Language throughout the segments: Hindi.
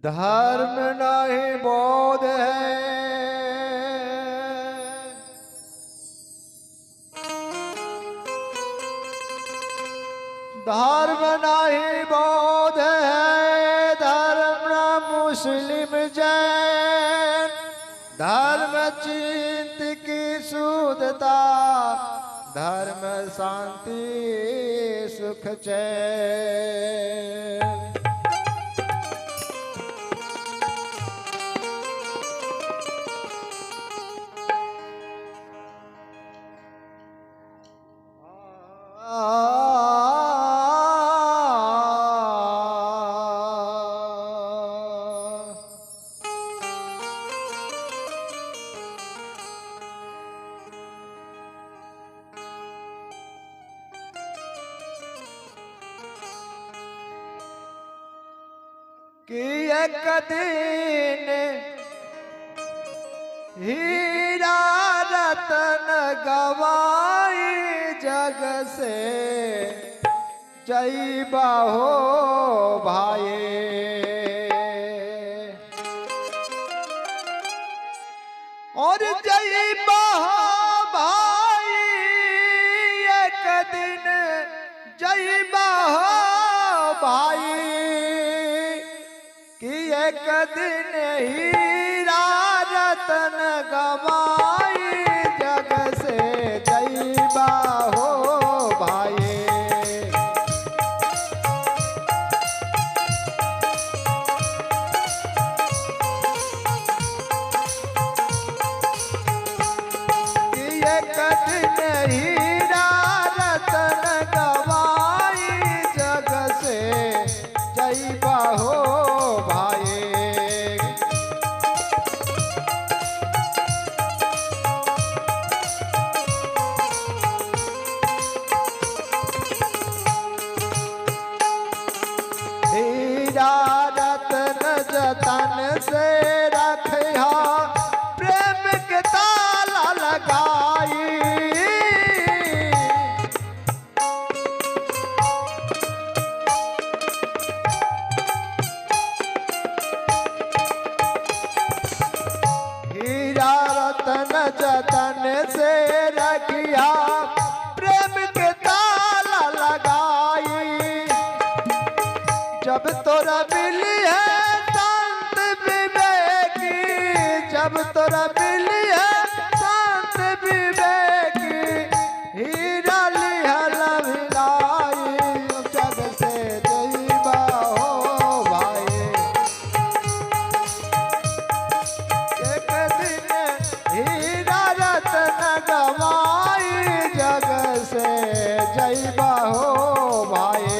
धर्म नहीं बोध है, धर्म नहीं बोध है, धर्म मुस्लिम जैन, धर्म चिंत की शुद्धता, धर्म शांति सुख चैन। कि एक दिन हीरा रतन गवाई जग से जईबा हो भाई। और जईबा हो भाई एक दिन, जईबा हो भाई कि एक दिन हीरा रतन गवाई जग से जईबा हो भाई। कि एक दिन हीरा रतन गवाई जग से जईबा हो भाई। हीरा रतन जतन से रखिया, प्रेम के ताला लगाई। हीरा रतन जतन से रखिया, प्रेम के ताला लगाई। जब तोरा मिली है संत विवेकी, जब तोरा मिली है संत विवेकी, हीरा लिहल भिलाई जग से जईबा हो भाई। एक दिन हीरा रतन गवाई जग से जईबा हो भाई।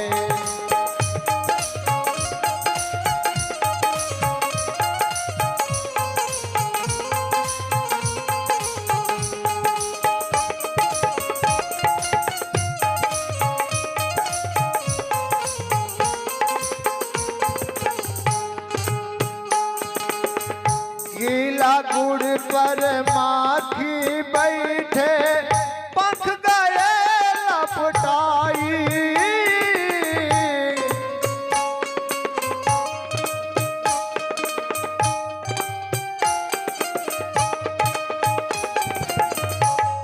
गीला गुड़ पर माखी बैठे, पंख गए लपटाई।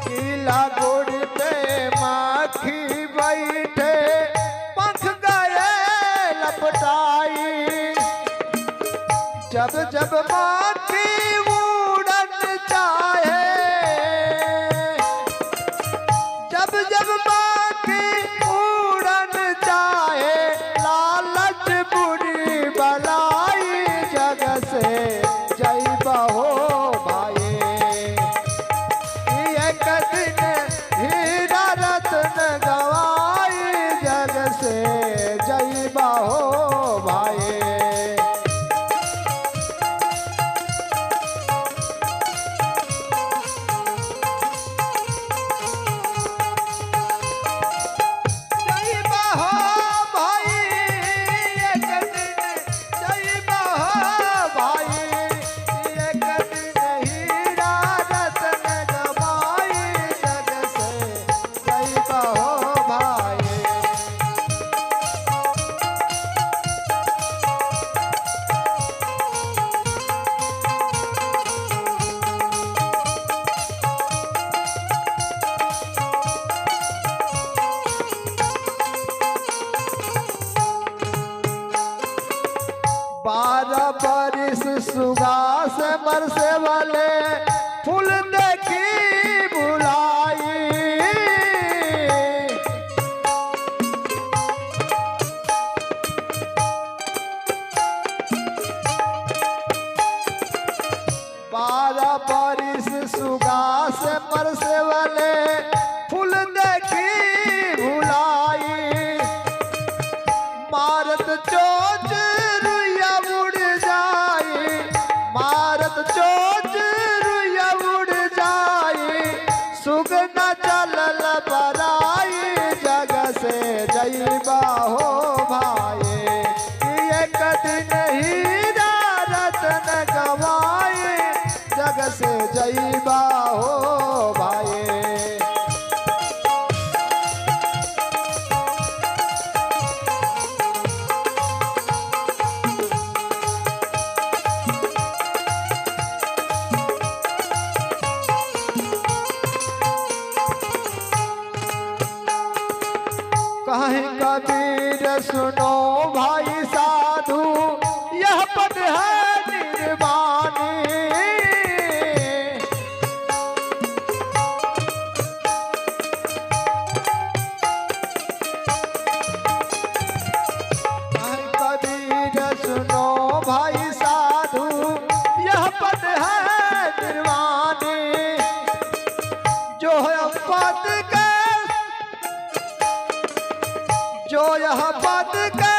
गीला गुड़ पे माखी बैठे, पंख गए लपटाई। जब जब माखी उड़न चाहे, जब जब माखी उड़न चाहे, लालच बुरी बलाई जग से जईबा हो भाई। एक दिन हीरा रतन गवाई जग से जईबा हो भाई। परसे वाले फूल देखी बुलाई। बारह बारिश सुगा से परसे वाले फूल देखी भुलाई। मारत चोच रुइया उड़ जाई, मारत चोच रुइया उड़ जाई। सुगना चलल बराई जग से जइबा हो भाई। एक दिन हीरा रतन गवाई जग से जइबा हो भाई। कहीं कबीर सुनो भाई साधु यह पद है निर्वाणी। कहीं कबीर सुनो भाई साधु यह पद है निर्वाणी। जो है पद के जो यह पद के